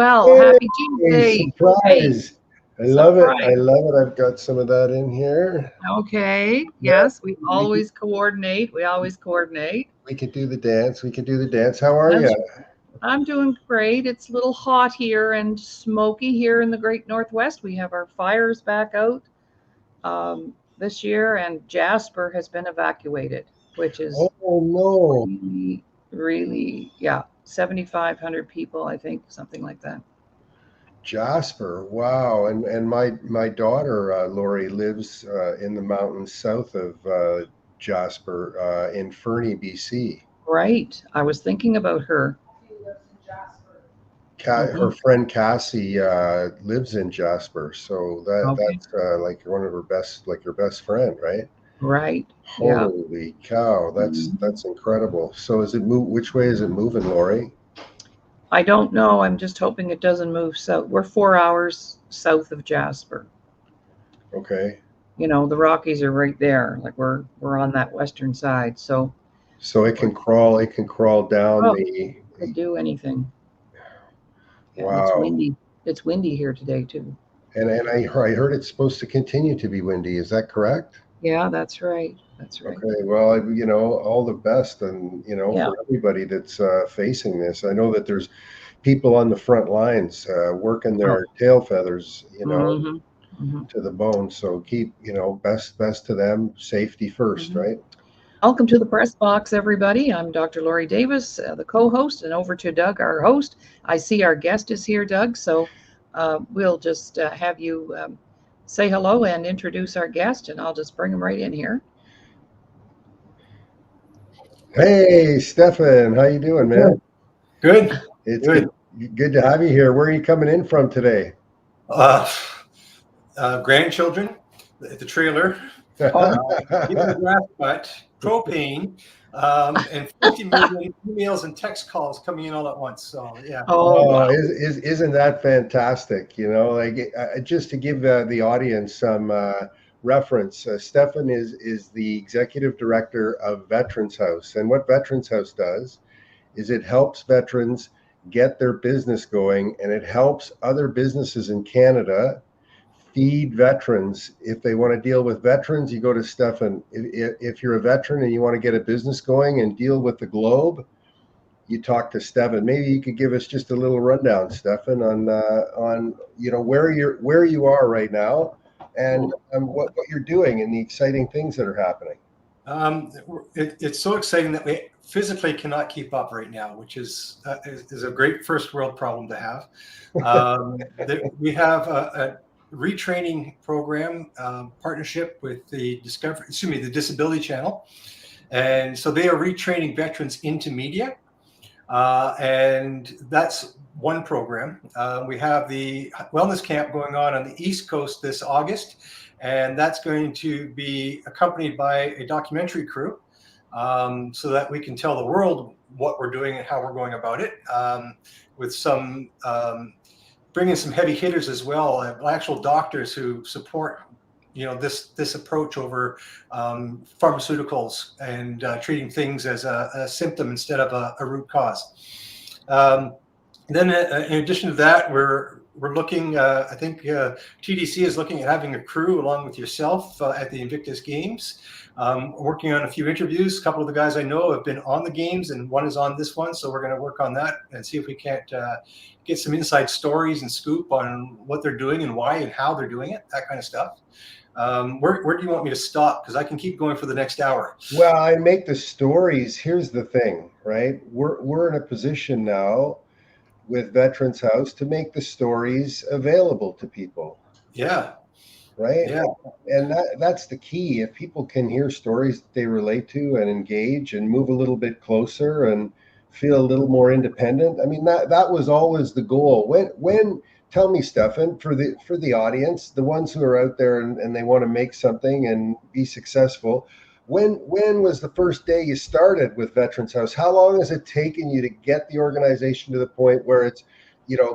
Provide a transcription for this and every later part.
well. Hey, Happy Tuesday. surprise. I love it. I Surprise. love it. I've got some of that in here. Okay. Yeah, Yes, we always coordinate. We always coordinate. we could do the dance. We could do the dance. How are That's, you? I'm doing great. It's a little hot here and smoky here in the Great Northwest. We have our fires back out this year, and Jasper has been evacuated, which is Oh no, really, really, yeah, 7,500 people, I think, something like that. Jasper. Wow. And my daughter Laurie lives in the mountains south of Jasper in Fernie, BC. Right. I was thinking about her. Her Mhm. friend Cassie lives in Jasper, so Okay. that's like one of her best, like her best friend, right? Right. Yeah. Holy cow, Mhm. that's incredible. So is it move? Which way is it moving, Lori? I don't know. I'm just hoping it doesn't move south. We're 4 hours south of Jasper. Okay, You know, the Rockies are right there. Like we're on that western side. So so it we're, can crawl. It can crawl down oh, the. could do anything. Yeah, and it's Wow. windy. It's windy here today too. And I heard it's supposed to continue to be windy. Is that correct? Yeah, that's right. That's right. Okay. Well, all the best, and Yeah. for everybody that's facing this. I know that there's people on the front lines working Oh. their tail feathers, Mm-hmm. Mm-hmm. to the bone. So keep, best to them. Safety first, Mm-hmm. right? Welcome to the press box, everybody. I'm Dr. Laurie Davis, the co-host, and over to Doug, our host. I see our guest is here, Doug, so we'll just have you say hello and introduce our guest, and I'll just bring him right in here. Hey, Stefan, how you doing, man? Good. It's Good. good to have you here. Where are you coming in from today? Grandchildren at the trailer, Oh, even the grass cut, propane, and 50 million emails and text calls coming in all at once. So yeah. oh, Oh, wow. isn't that fantastic? Like just to give the audience some reference, Stefan is the executive director of Veterans House, and what Veterans House does is it helps veterans get their business going, and it helps other businesses in Canada feed veterans. If they want to deal with veterans, you go to Stefan. If you're a veteran and you want to get a business going and deal with the globe, you talk to Stefan. Maybe you could give us just a little rundown, Stefan, on where you are right now, and what you're doing and the exciting things that are happening. It's so exciting that we physically cannot keep up right now, which is a great first world problem to have. We have a retraining program partnership with the Disability Channel, and so they are retraining veterans into media. And that's one program. We have the wellness camp going on the East Coast this August, and that's going to be accompanied by a documentary crew, so that we can tell the world what we're doing and how we're going about it, with some bringing some heavy hitters as well, actual doctors who support this approach over pharmaceuticals and treating things as a symptom instead of a root cause. Then in addition to that, we're looking, I think TDC is looking at having a crew along with yourself at the Invictus Games, working on a few interviews. A couple of the guys I know have been on the games, and one is on this one, so we're going to work on that and see if we can't get some inside stories and scoop on what they're doing and why and how they're doing it, that kind of stuff. Where do you want me to stop? Because I can keep going for the next hour. Well, I make the stories. Here's the thing, right? We're in a position now with Veterans House to make the stories available to people. Yeah. Right. Yeah. And that's the key. If people can hear stories that they relate to and engage and move a little bit closer and feel a little more independent. I mean, that was always the goal. When tell me, Stefan, for the audience, the ones who are out there and they want to make something and be successful, when was the first day you started with Veterans House? How long has it taken you to get the organization to the point where it's,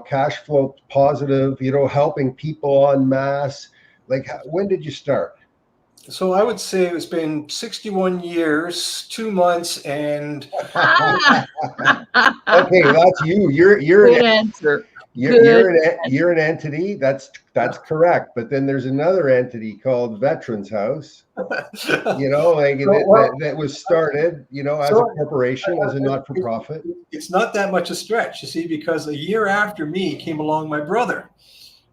cash flow positive, helping people en masse? Like, when did you start? So I would say it's been 61 years, 2 months, and Okay, that's you. You're Good answer. You're an entity. That's correct. But then there's another entity called Veterans House. You know, like that was started, you know, as a corporation, as a not-for-profit. It's not that much a stretch, you see, because a year after me came along my brother.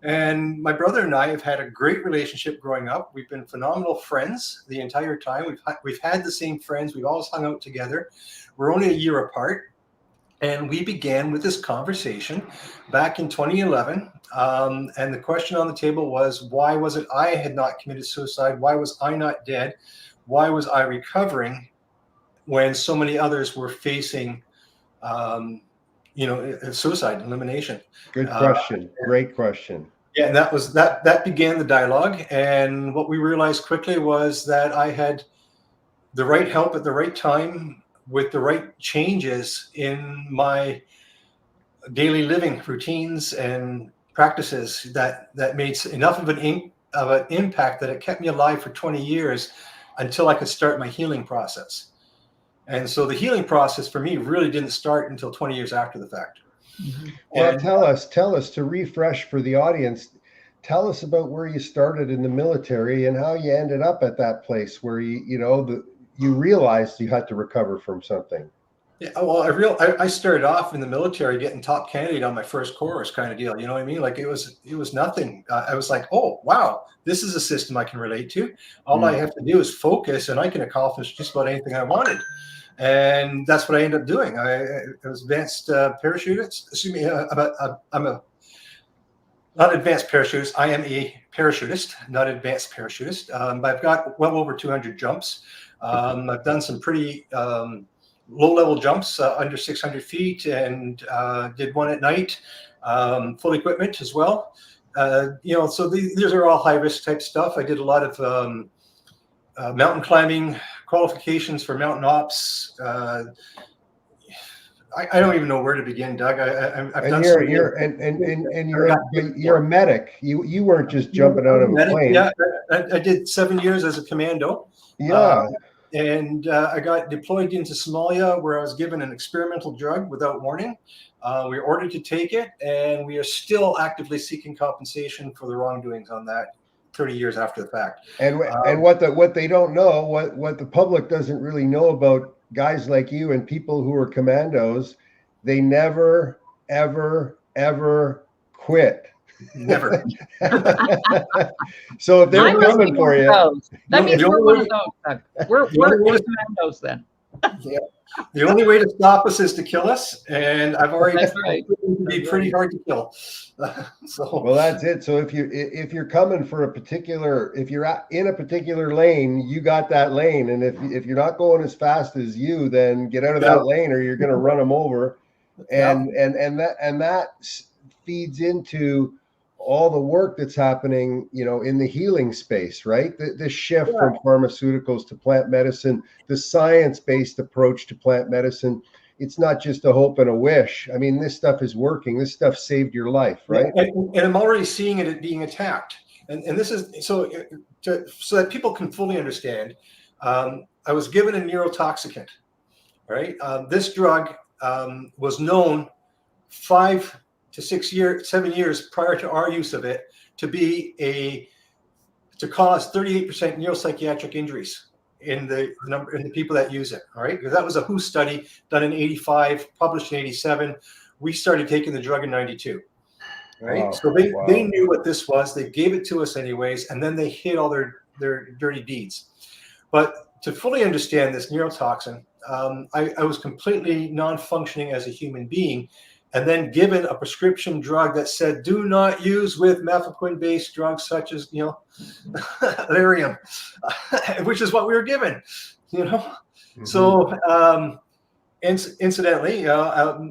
And my brother and I have had a great relationship growing up. We've been phenomenal friends the entire time. We've had the same friends. We've always hung out together. We're only a year apart. And we began with this conversation back in 2011. And the question on the table was, why was it I had not committed suicide? Why was I not dead? Why was I recovering when so many others were facing, suicide, elimination? Good question. Great question. Yeah, and that began the dialogue. And what we realized quickly was that I had the right help at the right time, with the right changes in my daily living routines and practices that made enough of an impact that it kept me alive for 20 years until I could start my healing process. And so the healing process for me really didn't start until 20 years after the fact. Mm-hmm. Well, tell us to refresh for the audience. Tell us about where you started in the military and how you ended up at that place where you realized you had to recover from something. Yeah, well, I started off in the military getting top candidate on my first course, kind of deal. You know what I mean? Like it was nothing. I was like, oh wow, this is a system I can relate to. All I have to do is focus, and I can accomplish just about anything I wanted. And that's what I ended up doing. I was advanced parachutist. Excuse me, I'm a not advanced parachutist. I am a parachutist, not advanced parachutist. But I've got well over 200 jumps. I've done some pretty low-level jumps under 600 feet, and did one at night, full equipment as well. So these are all high-risk type stuff. I did a lot of mountain climbing, qualifications for mountain ops. I don't even know where to begin, Doug. You're a medic. You weren't just jumping out of a plane. Yeah, I did 7 years as a commando. Yeah. And I got deployed into Somalia, where I was given an experimental drug without warning. We were ordered to take it, and we are still actively seeking compensation for the wrongdoings on that 30 years after the fact. And what they don't know, what the public doesn't really know about guys like you and people who are commandos, they never, ever, ever quit. Never. So if they're coming for you, that means we're one of those. We're commandos then. Yeah. The only way to stop us is to kill us, and I've already be pretty hard to kill. Well, that's it. So if you're coming for if you're in a particular lane, you got that lane, and if you're not going as fast as you, then get out of that lane, or you're going to run them over, and that feeds into all the work that's happening, in the healing space, right? The shift from pharmaceuticals to plant medicine, the science-based approach to plant medicine. It's not just a hope and a wish. I mean, this stuff is working. This stuff saved your life, right? And I'm already seeing it being attacked. And this is so that people can fully understand. I was given a neurotoxicant, right? This drug was known 5 to 7 years prior to our use of it to cause 38% neuropsychiatric injuries in the people that use it. All right, because that was a WHO study done in '85, published in '87. We started taking the drug in '92. Right, so they knew what this was. They gave it to us anyways, and then they hid all their dirty deeds. But to fully understand this neurotoxin, I was completely non-functioning as a human being. And then given a prescription drug that said, do not use with methylquine-based drugs such as, Lyrium, which is what we were given, Mm-hmm. So incidentally,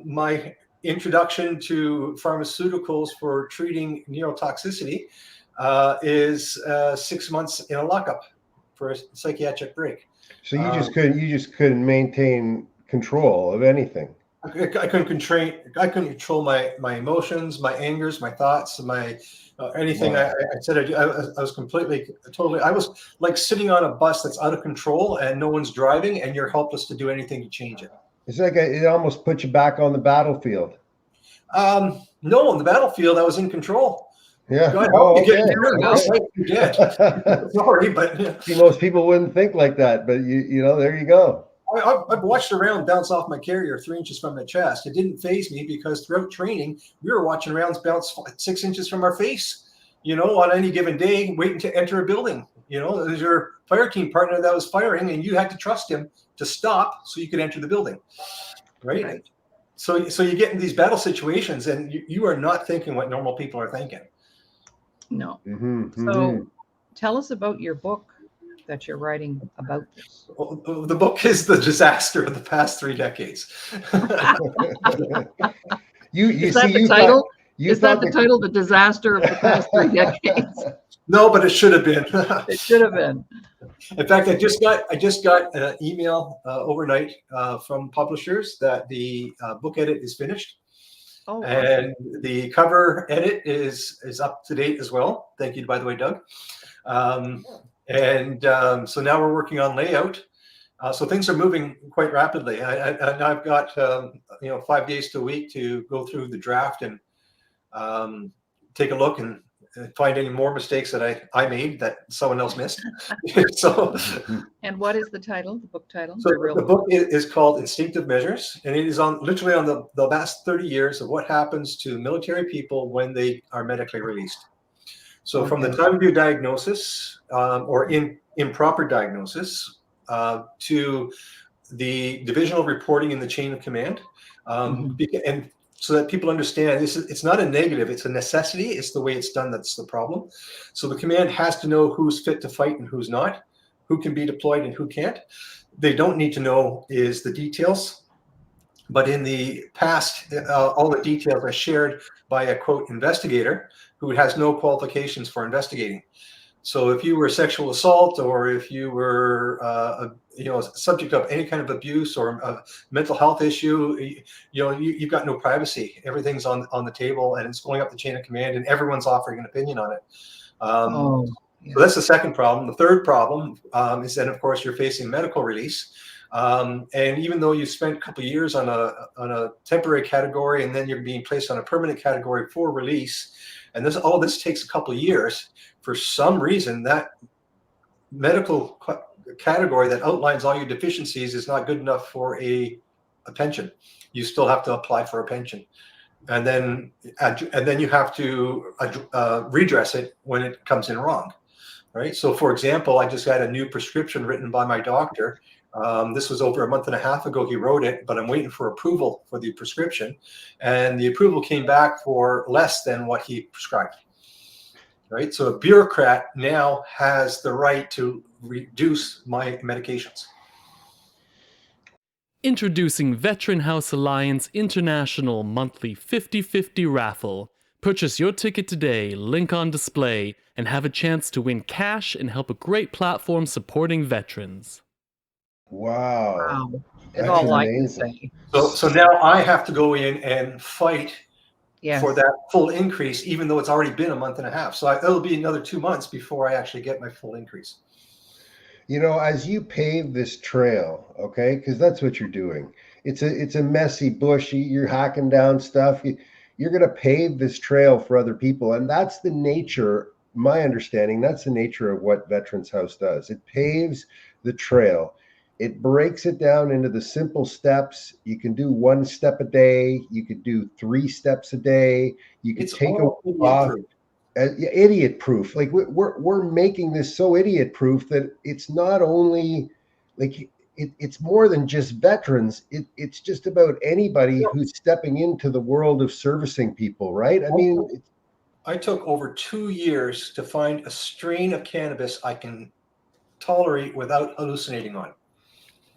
my introduction to pharmaceuticals for treating neurotoxicity is 6 months in a lockup for a psychiatric break. So you just couldn't maintain control of anything. I couldn't control my emotions, my angers, my thoughts, my anything. Wow. I said I was totally. I was like sitting on a bus that's out of control and no one's driving, and you're helpless to do anything to change it. It's like it almost put you back on the battlefield. No, on the battlefield, I was in control. Yeah. God, Oh, you get okay. you dead. Sorry, but See, most people wouldn't think like that, but you know, there you go. I've watched a round bounce off my carrier 3 inches from my chest. It didn't phase me because throughout training, we were watching rounds bounce 6 inches from our face, on any given day, waiting to enter a building. There's your fire team partner that was firing, and you had to trust him to stop so you could enter the building, right? So you get in these battle situations, and you are not thinking what normal people are thinking. No. Mm-hmm, So tell us about your book that you're writing about this. Well, the book is the disaster of the past 3 decades. Is that the title? Is that the title, The Disaster of the Past 3 Decades? No, but it should have been. It should have been. In fact, I just got an email overnight from publishers that the book edit is finished. Oh, and the cover edit is up to date as well. Thank you, by the way, Doug. So now we're working on layout. So things are moving quite rapidly. I've got 5 days to a week to go through the draft and take a look and find any more mistakes that I made that someone else missed. And what is the title? The book title? So the book is called Instinctive Measures, and it is literally on the last 30 years of what happens to military people when they are medically released. So from the time of your diagnosis or improper diagnosis to the divisional reporting in the chain of command, and so that people understand it's not a negative, it's a necessity. It's the way it's done that's the problem. So the command has to know who's fit to fight and who's not, who can be deployed and who can't. They don't need to know is the details. But in the past, all the details are shared by a, quote, investigator who has no qualifications for investigating. So if you were sexual assault, or if you were subject of any kind of abuse or a mental health issue, you've got no privacy. Everything's on the table, and it's going up the chain of command, and everyone's offering an opinion on it. So that's the second problem. The third problem is that, of course, you're facing medical release. And even though you spent a couple of years on a temporary category, and then you're being placed on a permanent category for release, and all this takes a couple of years, for some reason, that medical category that outlines all your deficiencies is not good enough for a pension. You still have to apply for a pension, and then you have to redress it when it comes in wrong, right? So, for example, I just got a new prescription written by my doctor. This was over a month and a half ago. He wrote it, but I'm waiting for approval for the prescription, and the approval came back for less than what he prescribed. Right, so a bureaucrat now has the right to reduce my medications. Introducing Veteran House Alliance International Monthly 50/50 Raffle. Purchase your ticket today, link on display, and have a chance to win cash and help a great platform supporting veterans. Wow. That's all I can say. So now I have to go in and fight for that full increase, even though it's already been a month and a half. So it'll be another 2 months before I actually get my full increase. As you pave this trail, okay, because that's what you're doing. It's a messy bush. You're hacking down stuff. You're going to pave this trail for other people. And that's the nature, my understanding, that's the nature of what Veterans House does. It paves the trail. It breaks it down into the simple steps. You can do 1 step a day. You could do 3 steps a day. You could take a walk. Idiot proof. Like we're making this so idiot proof that it's not only like it's more than just veterans. It's just about anybody who's stepping into the world of servicing people, right? I mean, I took over 2 years to find a strain of cannabis I can tolerate without hallucinating on.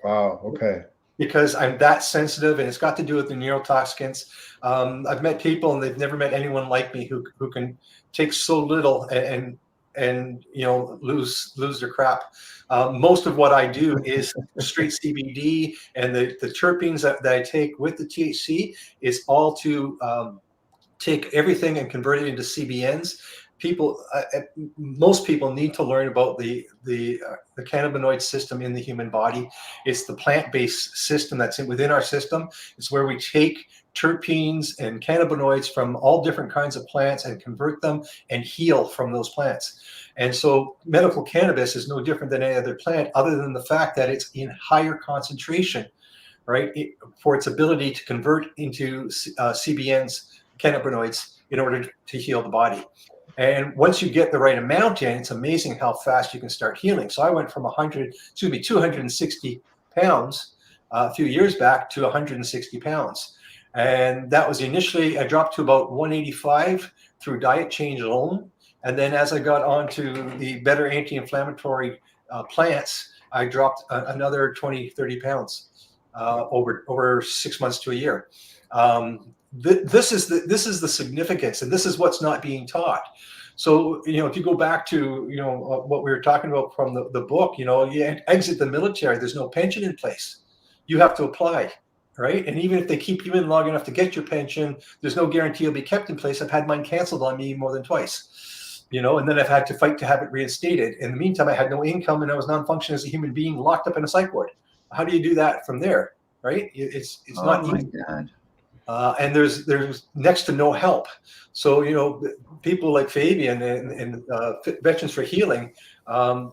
Wow. Okay. Because I'm that sensitive, and it's got to do with the neurotoxicants. I've met people, and they've never met anyone like me who can take so little and lose their crap. Most of what I do is straight CBD, and the terpenes that I take with the THC is all to take everything and convert it into CBNs. most people need to learn about the cannabinoid system in the human body. It's the plant-based system that's within our system. It's where we take terpenes and cannabinoids from all different kinds of plants and convert them and heal from those plants. And so medical cannabis is no different than any other plant, other than the fact that it's in higher concentration, right? For its ability to convert into CBNs, cannabinoids, in order to heal the body. And once you get the right amount in, it's amazing how fast you can start healing. So I went from 260 pounds a few years back to 160 pounds. And that was initially, I dropped to about 185 through diet change alone. And then as I got onto the better anti-inflammatory plants, I dropped another 20, 30 pounds over 6 months to a year. This is the significance, and this is what's not being taught. So, if you go back to, what we were talking about from the book, you exit the military, there's no pension in place. You have to apply, right? And even if they keep you in long enough to get your pension, there's no guarantee you'll be kept in place. I've had mine canceled on me more than twice, and then I've had to fight to have it reinstated. In the meantime, I had no income and I was non-functioning as a human being, locked up in a psych ward. How do you do that from there, right? It's not easy. Oh my God. And there's next to no help. So, people like Fabian and Veterans for Healing,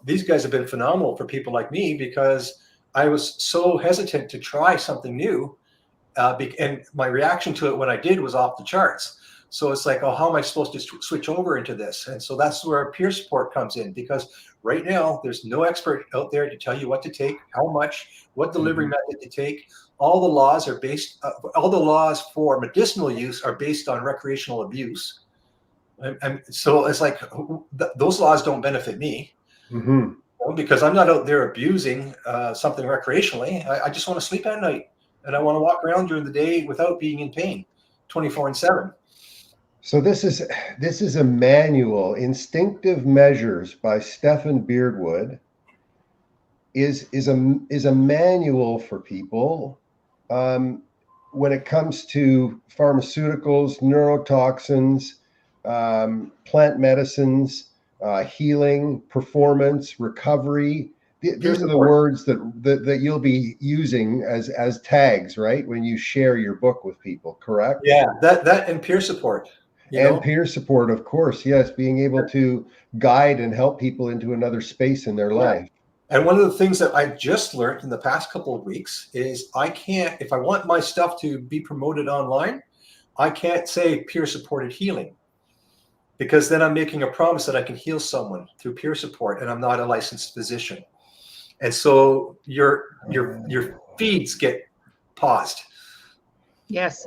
these guys have been phenomenal for people like me, because I was so hesitant to try something new. And my reaction to it when I did was off the charts. So it's like, oh, how am I supposed to switch over into this? And so that's where peer support comes in, because right now there's no expert out there to tell you what to take, how much, what delivery method to take. All the laws are all the laws for medicinal use are based on recreational abuse. And so it's like, those laws don't benefit me, because I'm not out there abusing something recreationally. I just want to sleep at night, and I want to walk around during the day without being in pain 24/7. So this is a manual, Instinctive Measures by Stephen Beardwood, is a manual for people when it comes to pharmaceuticals, neurotoxins, plant medicines, healing, performance, recovery. These are the words that you'll be using as tags, right, when you share your book with people, correct? Yeah, that and peer support. Peer support, of course, yes, being able to guide and help people into another space in their life. And one of the things that I just learned in the past couple of weeks is if I want my stuff to be promoted online, I can't say peer supported healing, because then I'm making a promise that I can heal someone through peer support, and I'm not a licensed physician. And so your feeds get paused. Yes.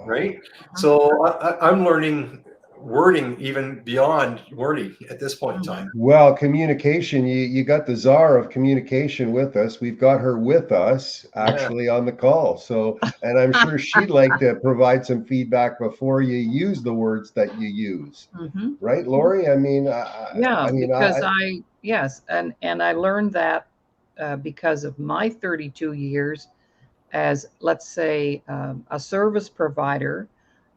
Right. So I'm learning wording even beyond wording at this point in time. Well, communication, you got the czar of communication with us. We've got her with us actually on the call. So, and I'm sure she'd like to provide some feedback before you use the words that you use. Right, Laurie? I mean, yes. And I learned that because of my 32 years as, let's say, a service provider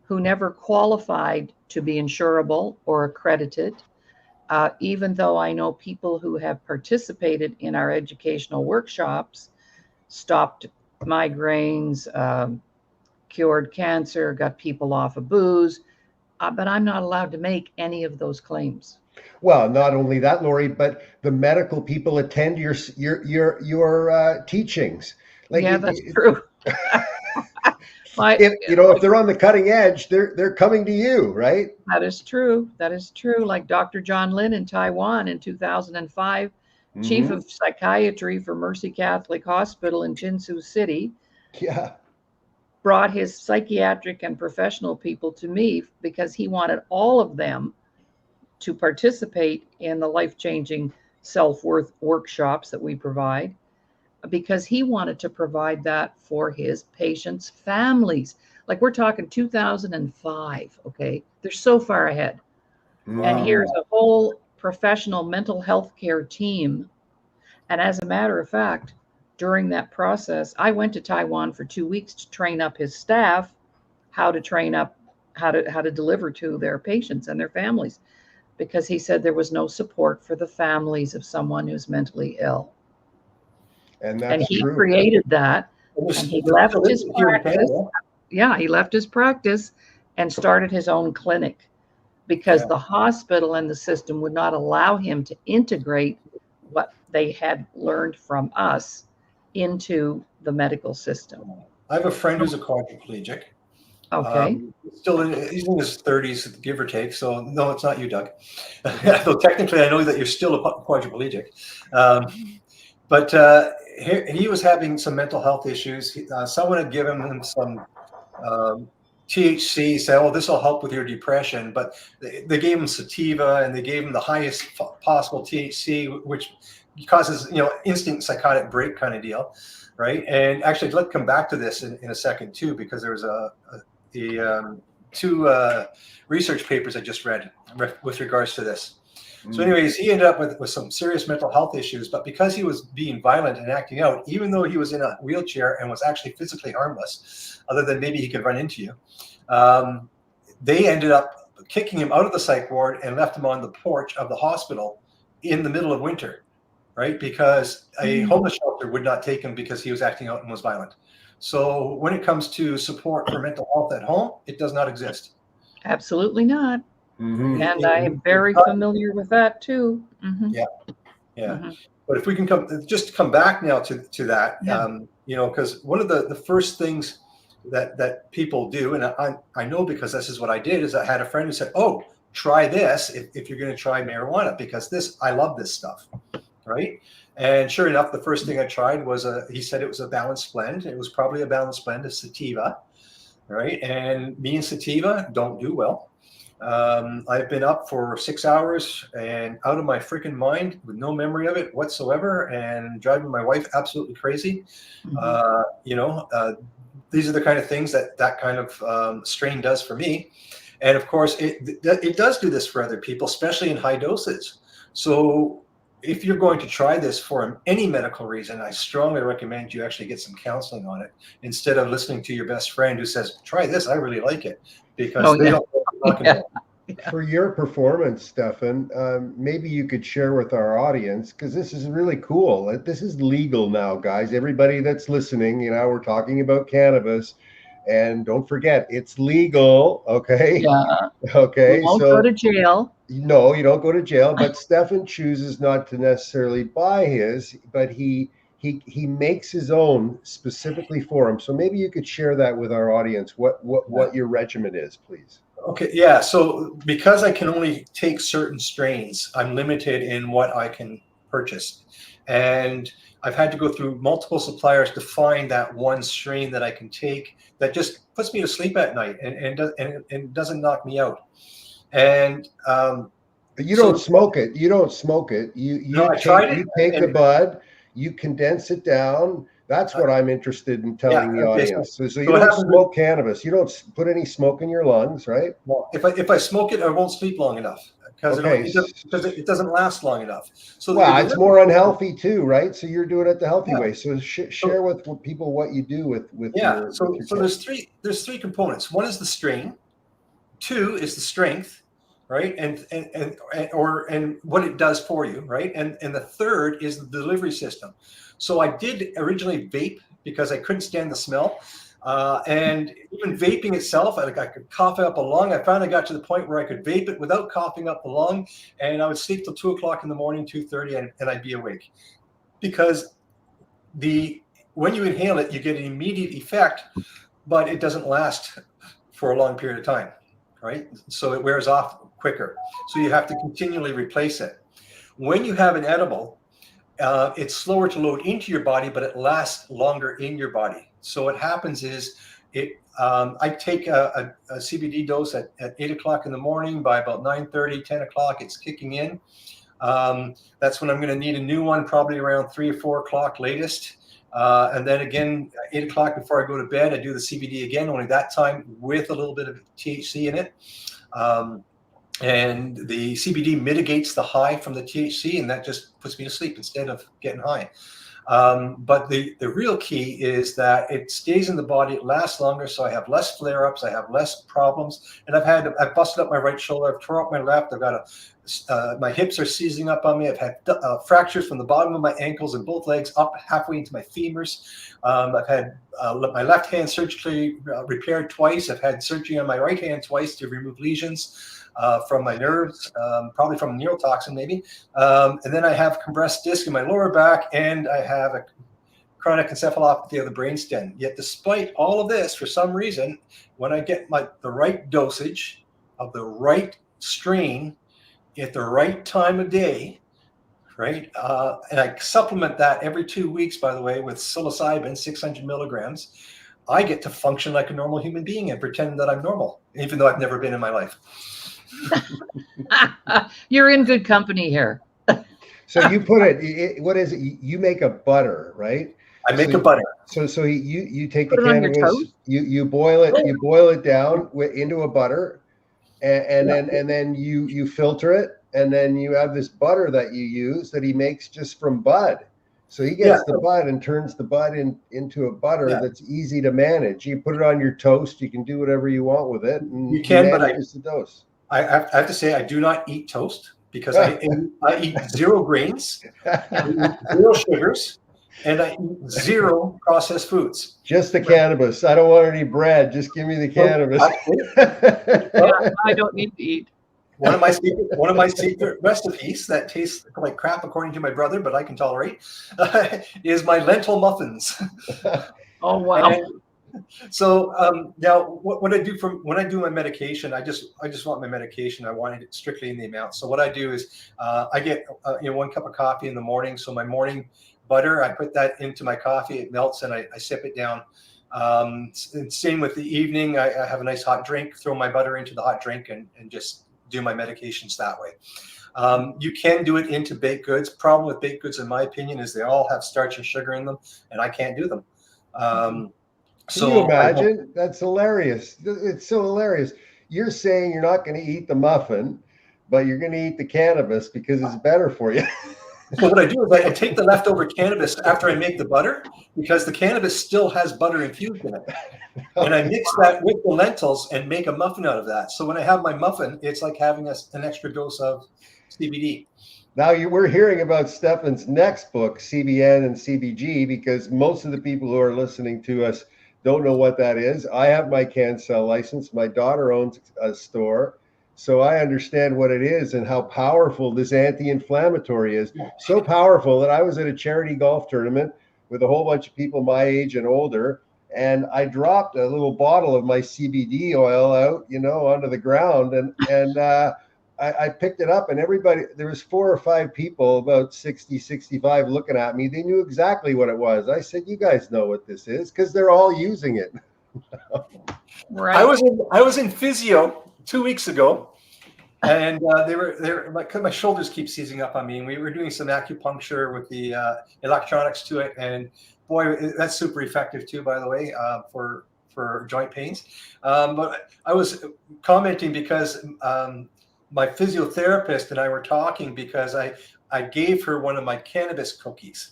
who never qualified to be insurable or accredited, even though I know people who have participated in our educational workshops, stopped migraines, cured cancer, got people off of booze, but I'm not allowed to make any of those claims. Well, not only that, Laurie, but the medical people attend your teachings. That's true. If they're on the cutting edge, they're coming to you, right? That is true. That is true. Like Dr. John Lin in Taiwan in 2005, chief of psychiatry for Mercy Catholic Hospital in Jinsu City. Yeah. Brought his psychiatric and professional people to me because he wanted all of them to participate in the life-changing self-worth workshops that we provide, because he wanted to provide that for his patients' families. Like, we're talking 2005, okay? They're so far ahead. Wow. And here's a whole professional mental health care team. And as a matter of fact, during that process, I went to Taiwan for 2 weeks to train up his staff, how to train up, how to deliver to their patients and their families. because he said there was no support for the families of someone who's mentally ill. And And that's he true. created that, and he left his practice. Yeah, he left his practice and started his own clinic because the hospital and the system would not allow him to integrate what they had learned from us into the medical system. I have a friend who's a quadriplegic. Okay. He's in his 30s, give or take. So no, it's not you, Doug. Though technically, I know that you're still a quadriplegic. But he was having some mental health issues. Someone had given him some THC, say, oh, this will help with your depression. But they gave him sativa, and they gave him the highest possible THC, which causes, instant psychotic break kind of deal, right? And actually, let's come back to this in a second too, because there was two research papers I just read with regards to this. So anyways, he ended up with some serious mental health issues, but because he was being violent and acting out, even though he was in a wheelchair and was actually physically harmless, other than maybe he could run into you, they ended up kicking him out of the psych ward and left him on the porch of the hospital in the middle of winter, right? Because a homeless shelter would not take him because he was acting out and was violent. So when it comes to support for mental health at home, it does not exist. Absolutely not. Mm-hmm. And I am very familiar with that too. Mm-hmm. Yeah. Mm-hmm. But if we can come back now to that, because one of the first things that people do, and I know because this is what I did, is I had a friend who said, oh, try this if you're going to try marijuana, because I love this stuff, right? And sure enough, the first thing I tried was he said it was a balanced blend. It was probably a balanced blend of sativa, right? And me and sativa don't do well. I've been up for 6 hours and out of my freaking mind with no memory of it whatsoever, and driving my wife absolutely crazy. Mm-hmm. These are the kind of things that kind of strain does for me. And of course, it does do this for other people, especially in high doses. So if you're going to try this for any medical reason, I strongly recommend you actually get some counseling on it instead of listening to your best friend who says, try this, I really like it, because they don't know what you're talking about. For your performance, Stephen, maybe you could share with our audience, because this is really cool. This is legal now, guys. Everybody that's listening, we're talking about cannabis, and don't forget, it's legal. Okay. Yeah. Okay. You won't go to jail. No, you don't go to jail, but Stephen chooses not to necessarily buy his, but he makes his own specifically for him. So maybe you could share that with our audience, what your regimen is, please. Okay, yeah. So because I can only take certain strains, I'm limited in what I can purchase. And I've had to go through multiple suppliers to find that one strain that I can take that just puts me to sleep at night and doesn't knock me out. And but you don't smoke it. You don't smoke it. I tried it. You take the bud, you condense it down. That's what I'm interested in telling the audience. So you don't smoke cannabis. You don't put any smoke in your lungs, right? Well, if I smoke it, I won't sleep long enough because it doesn't last long enough. So it's more unhealthy too, right? So you're doing it the healthy way. So share with people what you do with your. So there's three components. One is the strain. Two is the strength, right? And what it does for you, right? And the third is the delivery system. So I did originally vape because I couldn't stand the smell. And even vaping itself, I could cough up a lung. I finally got to the point where I could vape it without coughing up the lung. And I would sleep till 2 o'clock in the morning, 2:30, and I'd be awake. Because when you inhale it, you get an immediate effect, but it doesn't last for a long period of time. Right? So it wears off quicker. So you have to continually replace it. When you have an edible, it's slower to load into your body, but it lasts longer in your body. So what happens is I take a CBD dose at 8 o'clock in the morning. By about 9:30, 10 o'clock, it's kicking in. That's when I'm going to need a new one, probably around 3 or 4 o'clock latest. And then again, 8 o'clock before I go to bed, I do the CBD again, only that time with a little bit of THC in it. And the CBD mitigates the high from the THC, and that just puts me to sleep instead of getting high. But the real key is that it stays in the body, it lasts longer, so I have less flare-ups, I have less problems. And I've busted up my right shoulder, I've tore up my left, I've got my hips are seizing up on me. I've had fractures from the bottom of my ankles and both legs up halfway into my femurs. I've had my left hand surgically repaired twice. I've had surgery on my right hand twice to remove lesions from my nerves, probably from neurotoxin maybe. And then I have compressed disc in my lower back, and I have a chronic encephalopathy of the brainstem. Yet despite all of this, for some reason, when I get the right dosage of the right strain at the right time of day, right? And I supplement that every 2 weeks, by the way, with psilocybin, 600 milligrams. I get to function like a normal human being and pretend that I'm normal, even though I've never been in my life. You're in good company here. So you put it, what is it? You make a butter, right? I make a butter. So you take Put the it on your cannabis, toast? you boil it down into a butter, and then you filter it, and then you have this butter that you use that he makes just from bud. So he gets the bud and turns the bud into a butter that's easy to manage. You put it on your toast. You can do whatever you want with it. And you can, but the dose. I have to say I do not eat toast because I eat 0 grains, 0 sugars, and I eat 0 processed foods. Just the cannabis. I don't want any bread. Just give me the cannabis. I don't need to eat. One of my secret recipes that tastes like crap, according to my brother, but I can tolerate, is my lentil muffins. Oh wow! And so now, what I do when I do my medication, I just want my medication. I want it strictly in the amount. So what I do is I get 1 cup of coffee in the morning. So my morning butter, I put that into my coffee. It melts, and I sip it down. And same with the evening. I have a nice hot drink. Throw my butter into the hot drink and just do my medications that way. You can do it into baked goods. Problem with baked goods, in my opinion, is they all have starch and sugar in them, and I can't do them. Can you imagine? That's hilarious. It's so hilarious. You're saying you're not going to eat the muffin, but you're going to eat the cannabis because it's better for you. So what I do is I take the leftover cannabis after I make the butter, because the cannabis still has butter infused in it. And I mix that with the lentils and make a muffin out of that. So when I have my muffin, it's like having an extra dose of CBD. Now we're hearing about Stephen's next book, CBN and CBG, because most of the people who are listening to us don't know what that is. I have my CanCell license. My daughter owns a store. So I understand what it is and how powerful this anti-inflammatory is. So powerful that I was at a charity golf tournament with a whole bunch of people my age and older, and I dropped a little bottle of my CBD oil out, onto the ground, and I picked it up, and everybody, there was 4 or 5 people, about 60, 65, looking at me. They knew exactly what it was. I said, "You guys know what this is," because they're all using it. Right. I was in physio 2 weeks ago, and they were like, my shoulders keep seizing up on me, and we were doing some acupuncture with the electronics to it, and boy, that's super effective too, by the way, for joint pains. But I was commenting because my physiotherapist and I were talking, because I gave her one of my cannabis cookies.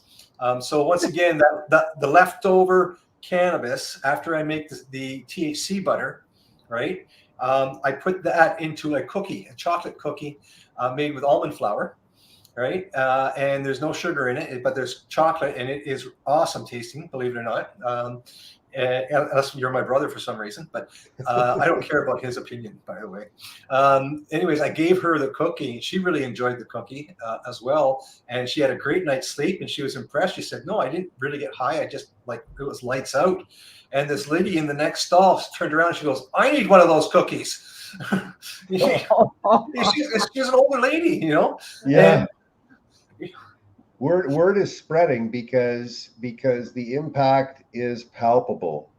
So once again, the leftover cannabis, after I make the THC butter, right? I put that into a chocolate cookie made with almond flour, right? And there's no sugar in it, but there's chocolate, and it is awesome tasting, believe it or not. Unless you're my brother for some reason, but I don't care about his opinion, by the way. Anyways, I gave her the cookie. She really enjoyed the cookie as well, and she had a great night's sleep, and she was impressed. She said, "No, I didn't really get high. I just, it was lights out." And this lady in the next stall turned around and she goes, "I need one of those cookies." She's an older lady, Yeah. And word is spreading because the impact is palpable,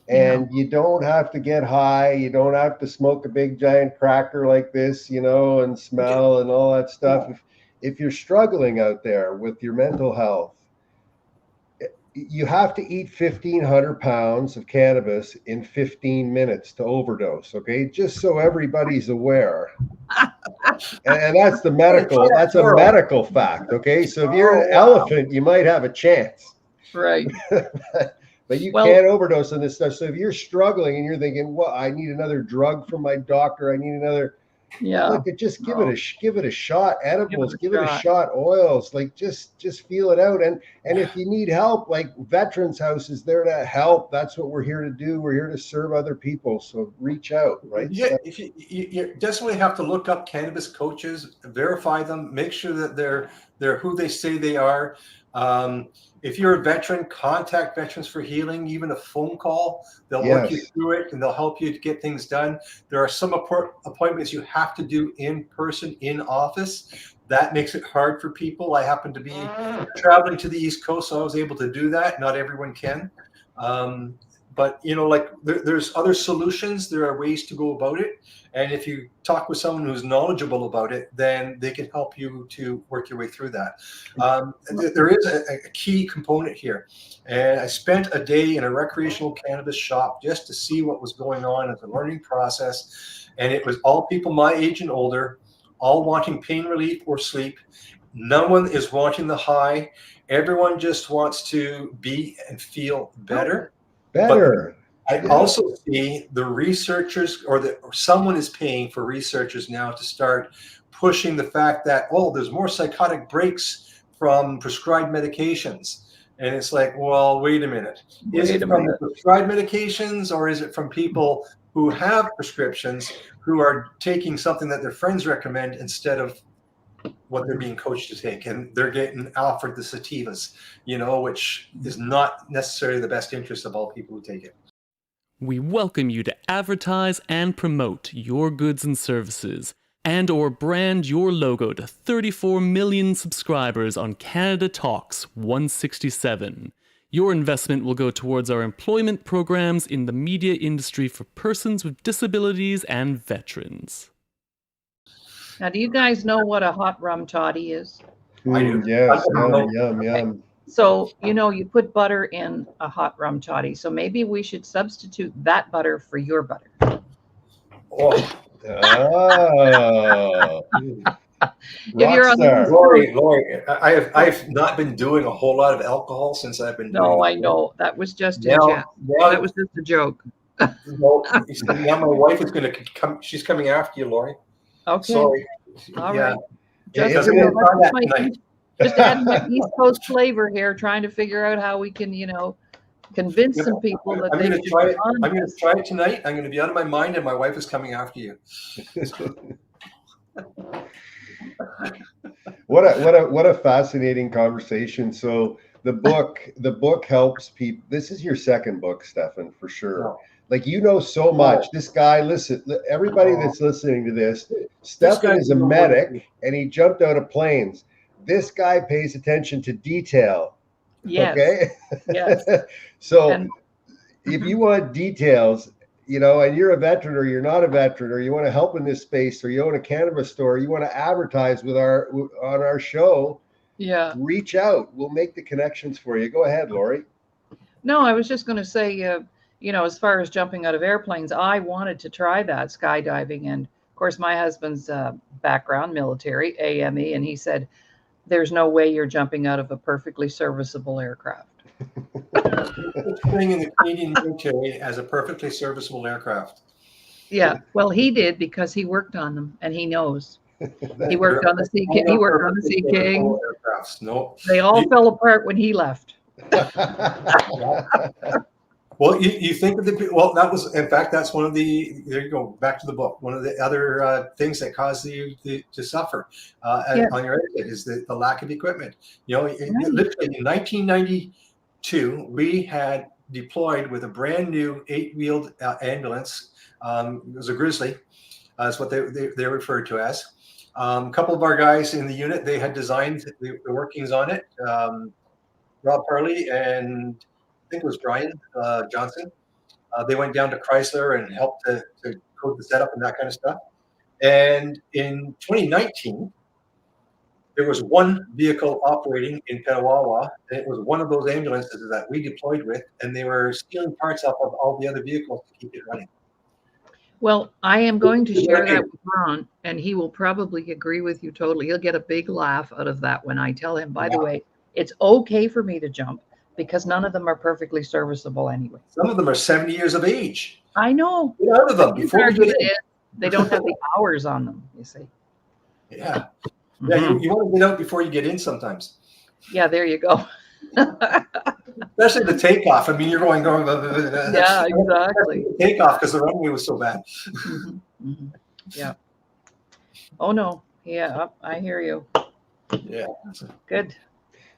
and you don't have to get high. You don't have to smoke a big giant cracker like this, and smell and all that stuff. If you're struggling out there with your mental health, you have to eat 1,500 pounds of cannabis in 15 minutes to overdose. Okay, just so everybody's aware. And that's the medical, that's a medical fact. Okay. So if you're an elephant, you might have a chance. Right. But you can't overdose on this stuff. So if you're struggling and you're thinking, well, I need another drug from my doctor, I need another, look, just give it a shot. Edibles, give it a shot. Oils, like just feel it out. And if you need help, like Veterans House is there to help. That's what we're here to do. We're here to serve other people. So reach out, right? Yeah, if you definitely have to look up cannabis coaches, verify them, make sure that they're who they say they are. If you're a veteran, contact Veterans for Healing, even a phone call. They'll work you through it and they'll help you to get things done. There are some appointments you have to do in person, in office. That makes it hard for people. I happen to be traveling to the East Coast, so I was able to do that. Not everyone can. But, you know, like there's other solutions. There are ways to go about it. And if you talk with someone who's knowledgeable about it, then they can help you to work your way through that. There is a key component here. And I spent a day in a recreational cannabis shop just to see what was going on as a learning process. And it was all people my age and older, all wanting pain relief or sleep. No one is wanting the high. Everyone just wants to be and feel better. Better. But I also see the researchers or someone is paying for researchers now to start pushing the fact that, there's more psychotic breaks from prescribed medications. And it's like, well, wait a minute. Is it from the prescribed medications or is it from people who have prescriptions who are taking something that their friends recommend instead of what they're being coached to take, and they're getting offered the sativas, which is not necessarily the best interest of all people who take it. We welcome you to advertise and promote your goods and services and or brand your logo to 34 million subscribers on Canada Talks 167. Your investment will go towards our employment programs in the media industry for persons with disabilities and veterans. Now, do you guys know what a hot rum toddy is? I do. Yes, yum. So, you put butter in a hot rum toddy. So maybe we should substitute that butter for your butter. Laurie, I've not been doing a whole lot of alcohol since I've been doing I know. That was just that was just a joke. Now my wife is going to come. She's coming after you, Laurie. Okay. Sorry. All right. Just adding that East Coast flavor here, trying to figure out how we can, convince some people that I'm going to try it. I'm going to try it tonight. I'm going to be out of my mind, and my wife is coming after you. What a fascinating conversation. So the book helps people. This is your second book, Stephen, for sure. No. Like, so much. This guy, listen, everybody that's listening to this, Stephen is a medic and he jumped out of planes. This guy pays attention to detail. Yes. Okay. Yes. So if you want details, and you're a veteran or you're not a veteran, or you want to help in this space, or you own a cannabis store, you want to advertise on our show, reach out. We'll make the connections for you. Go ahead, Laurie. No, I was just going to say, as far as jumping out of airplanes, I wanted to try that skydiving. And of course, my husband's background, military, AME, and he said, there's no way you're jumping out of a perfectly serviceable aircraft. Thing in the Canadian military as a perfectly serviceable aircraft. Yeah, well, he did because he worked on them and he knows. He worked on the Sea King. He worked on the Sea King. No, they all fell apart when he left. Well, you think of that was, in fact, that's one of the, there you go, back to the book. One of the other things that caused you to suffer on your exit is the lack of equipment. Literally in 1992, we had deployed with a brand new 8-wheeled ambulance. It was a Grizzly. That's what they referred to as. A couple of our guys in the unit, they had designed the workings on it. Rob Parley and I think it was Brian Johnson. They went down to Chrysler and helped to code the setup and that kind of stuff. And in 2019, there was one vehicle operating in Petawawa, and it was one of those ambulances that we deployed with, and they were stealing parts off of all the other vehicles to keep it running. Well, I am going to share that with Ron, and he will probably agree with you totally. He'll get a big laugh out of that when I tell him, by the way, it's okay for me to jump because none of them are perfectly serviceable anyway. Some of them are 70 years of age. I know. Get out of them before we get in. They don't have the hours on them, you see. Yeah. Yeah, you want to get out before you get in sometimes. Yeah, there you go. Especially the takeoff. I mean, you're going. Yeah, exactly. Takeoff because the runway was so bad. Yeah. Oh no. Yeah, I hear you. Yeah. Good.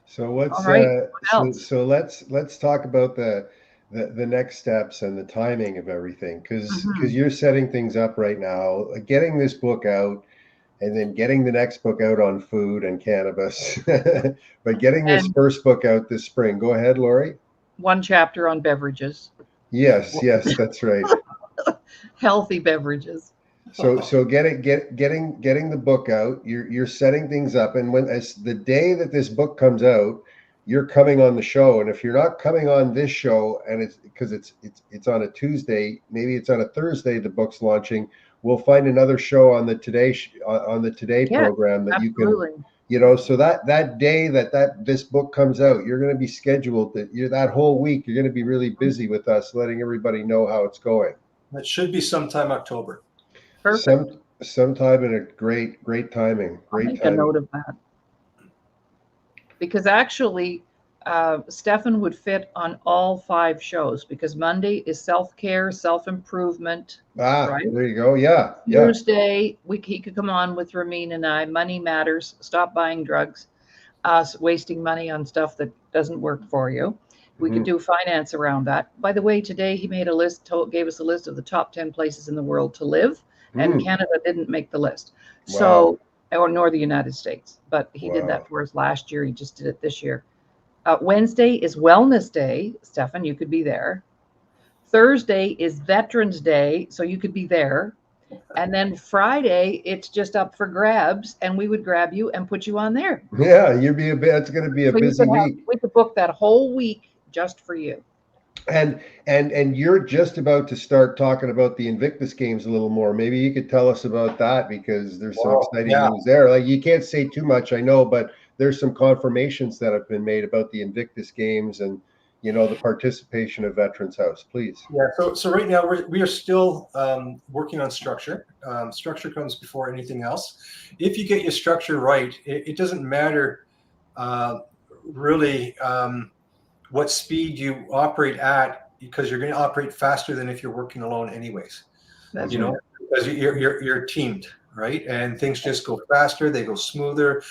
So what's All right. What else? so let's talk about the next steps and the timing of everything, because you're setting things up right now, getting this book out, and then getting the next book out on food and cannabis, but getting this first book out this spring. Go ahead, Laurie. One chapter on beverages. Yes, that's right. Healthy beverages. So getting the book out, you're setting things up, and as the day that this book comes out, you're coming on the show. And if you're not coming on this show, and it's because it's on a Tuesday, maybe it's on a Thursday, the book's launching, we'll find another show on the Today program that absolutely. you can, so that day that this book comes out, you're going to be scheduled that whole week, you're going to be really busy with us, letting everybody know how it's going. That should be sometime October. Perfect. Sometime in a great timing. I'll make a note of that. Because actually, Stephen would fit on all 5 shows, because Monday is self-care, self-improvement. Right? There you go. Yeah. Tuesday, he could come on with Ramin and I. Money matters. Stop buying drugs. Wasting money on stuff that doesn't work for you. We could do finance around that. By the way, today he made a list, gave us a list of the top 10 places in the world to live, and Canada didn't make the list. Wow. So, nor the United States, but he did that for us last year. He just did it this year. Wednesday is Wellness Day. Stephen, you could be there. Thursday is Veterans Day, so you could be there. And then Friday, it's just up for grabs, and we would grab you and put you on there. Yeah, it's going to be a busy week. We could book that whole week just for you. And you're just about to start talking about the Invictus Games a little more. Maybe you could tell us about that, because there's some exciting news there. Like, you can't say too much, I know, but there's some confirmations that have been made about the Invictus Games and the participation of Veterans House. Please. Yeah. So right now we are still working on structure. Structure comes before anything else. If you get your structure right, it doesn't matter really what speed you operate at, because you're going to operate faster than if you're working alone anyways. That's because you're teamed, right? And things just go faster, they go smoother.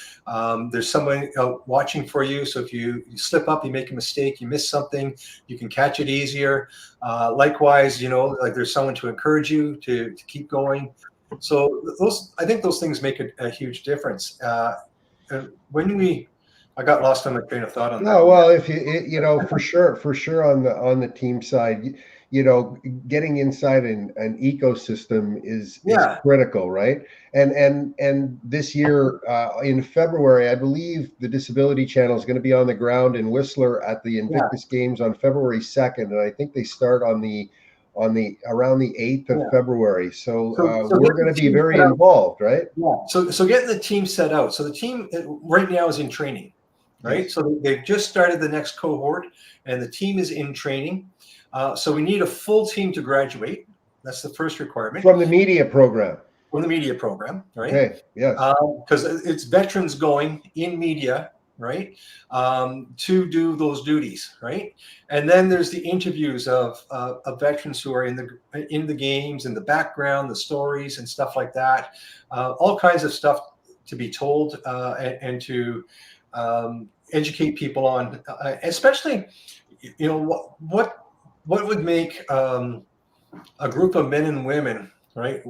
There's someone watching for you, so if you slip up, you make a mistake, you miss something, you can catch it easier. Likewise, like there's someone to encourage you to keep going. So I think those things make a huge difference. I got lost on my train of thought on that. No, well, if for sure on the team side, getting inside an ecosystem is critical, right? And this year in February, I believe the Disability Channel is going to be on the ground in Whistler at the Invictus Games on February 2nd, and I think they start on the around the 8th of February. So we're going to be very involved, right? Yeah. So getting the team set out. So the team right now is in training. Right. Yes. So they've just started the next cohort, and the team is in training. So we need a full team to graduate. That's the first requirement. From the media program. Right? Okay. Yes. Because it's veterans going in media, right, to do those duties, right? And then there's the interviews of veterans who are in the games, and the background, the stories, and stuff like that. All kinds of stuff to be told and to educate people on, especially, what would make a group of men and women, right,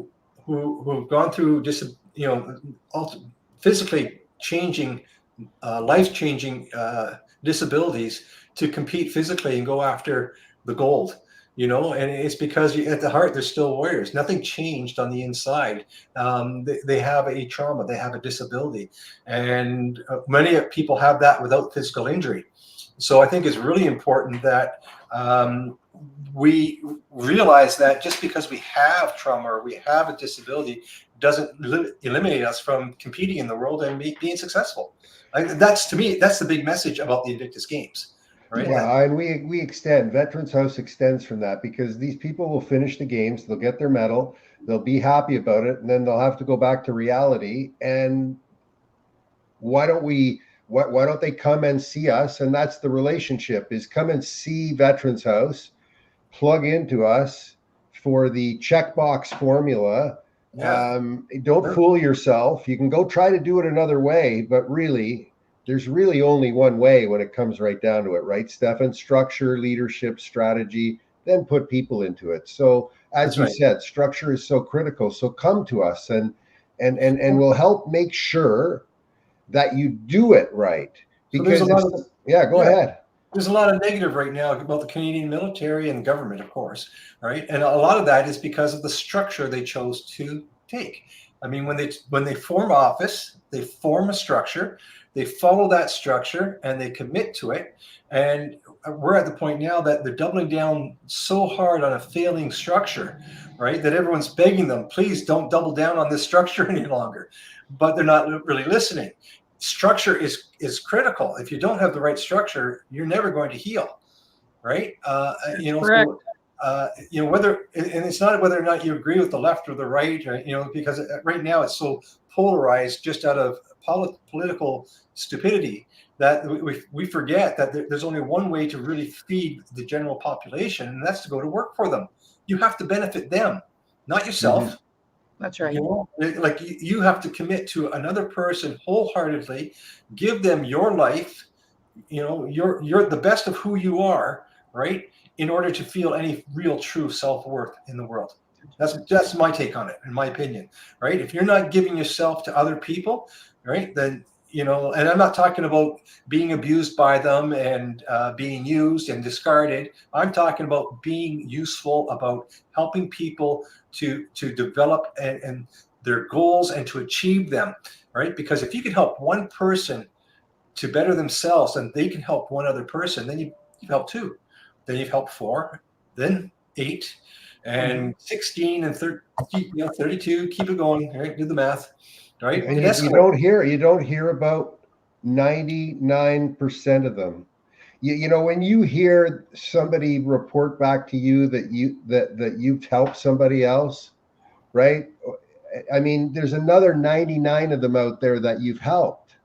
who've gone through physically changing, life-changing disabilities to compete physically and go after the gold. And it's because at the heart, they're still warriors. Nothing changed on the inside. They have a trauma, they have a disability. And many people have that without physical injury. So I think it's really important that we realize that just because we have trauma or we have a disability doesn't eliminate us from competing in the world and being successful. That's, to me, that's the big message about the Invictus Games. Right? Yeah, and we extend, Veterans House extends from that, because these people will finish the games, they'll get their medal, they'll be happy about it, and then they'll have to go back to reality. And why don't they come and see us? And that's the relationship, is come and see Veterans House, plug into us for the checkbox formula. Yeah. Don't fool yourself. You can go try to do it another way, but really, there's really only one way when it comes right down to it, right, Stephen? Structure, leadership, strategy, then put people into it. So as you said, structure is so critical. So come to us, and we'll help make sure that you do it right. Because go ahead. There's a lot of negative right now about the Canadian military and government, of course, right? And a lot of that is because of the structure they chose to take. I mean, when they form office, they form a structure, they follow that structure, and they commit to it. And we're at the point now that they're doubling down so hard on a failing structure, right, that everyone's begging them, please don't double down on this structure any longer. But they're not really listening. Structure is critical. If you don't have the right structure, you're never going to heal, right? Correct. Whether, and it's not whether or not you agree with the left or the right, because right now it's so polarized just out of political stupidity that we forget that there's only one way to really feed the general population, and that's to go to work for them. You have to benefit them, not yourself. Mm-hmm. That's right. Like you have to commit to another person wholeheartedly, give them your life, you're the best of who you are, right, in order to feel any real true self-worth in the world. That's my take on it, in my opinion, right? If you're not giving yourself to other people, right, then and I'm not talking about being abused by them and being used and discarded. I'm talking about being useful, about helping people to develop and their goals and to achieve them, right? Because if you can help one person to better themselves, and they can help one other person, then you've helped 2, then you've helped 4, then 8, and 16 and 32. Keep it going, right? Do the math. Right. And you don't hear about 99% of them. When you hear somebody report back to you that you've helped somebody else, right? I mean, there's another 99 of them out there that you've helped.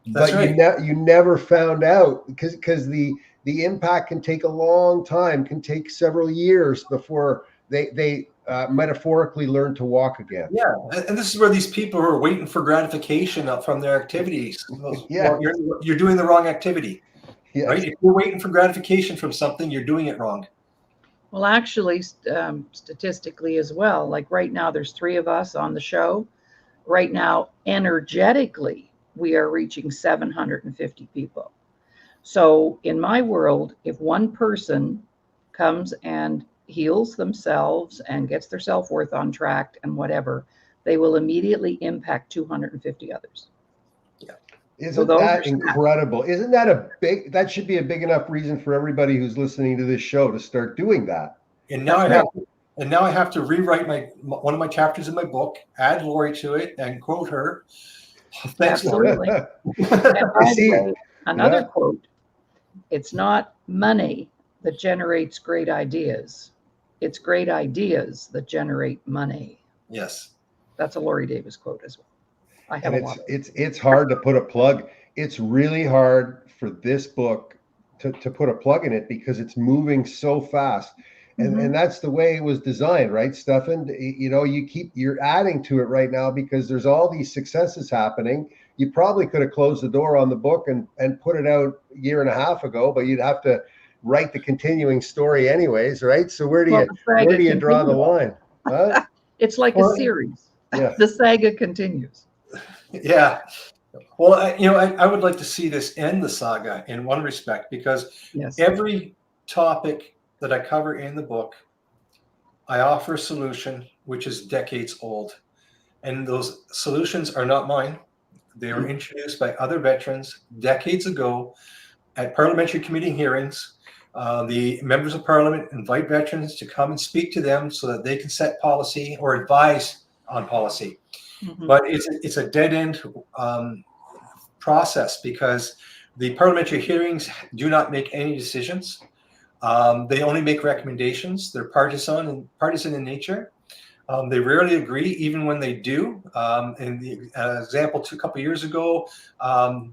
That's but you never found out, because the impact can take a long time, can take several years before they metaphorically learn to walk again. Yeah, and this is where these people who are waiting for gratification from their activities. Yeah, you're doing the wrong activity. Yes. Right? If you're waiting for gratification from something, you're doing it wrong. Well, actually, statistically as well, like right now, there's 3 of us on the show. Right now, energetically, we are reaching 750 people. So in my world, if one person comes and heals themselves and gets their self-worth on track and whatever, they will immediately impact 250 others. Yeah. Isn't that incredible? Isn't that that should be a big enough reason for everybody who's listening to this show to start doing that. And now I have to rewrite one of my chapters in my book, add Laurie to it, and quote her. Thanks, Absolutely. And another quote, it's not money that generates great ideas. It's great ideas that generate money. Yes. That's a Laurie Davis quote as well. I have and it's hard to put a plug. It's really hard for this book to put a plug in it, because it's moving so fast. And that's the way it was designed, right, Stephen? You're adding to it right now because there's all these successes happening. You probably could have closed the door on the book and put it out a year and a half ago, but you'd have to write the continuing story anyways, right? So where do you draw the line? Huh? It's like a series. Yeah. The saga continues. Yeah. Well, I would like to see this end the saga in one respect, because every topic that I cover in the book, I offer a solution which is decades old. And those solutions are not mine. They were introduced by other veterans decades ago at parliamentary committee hearings, the members of parliament invite veterans to come and speak to them so that they can set policy or advise on policy. Mhm. But it's a dead end process, because the parliamentary hearings do not make any decisions. They only make recommendations. They're partisan in nature. They rarely agree, even when they do. In the example, a couple of years ago,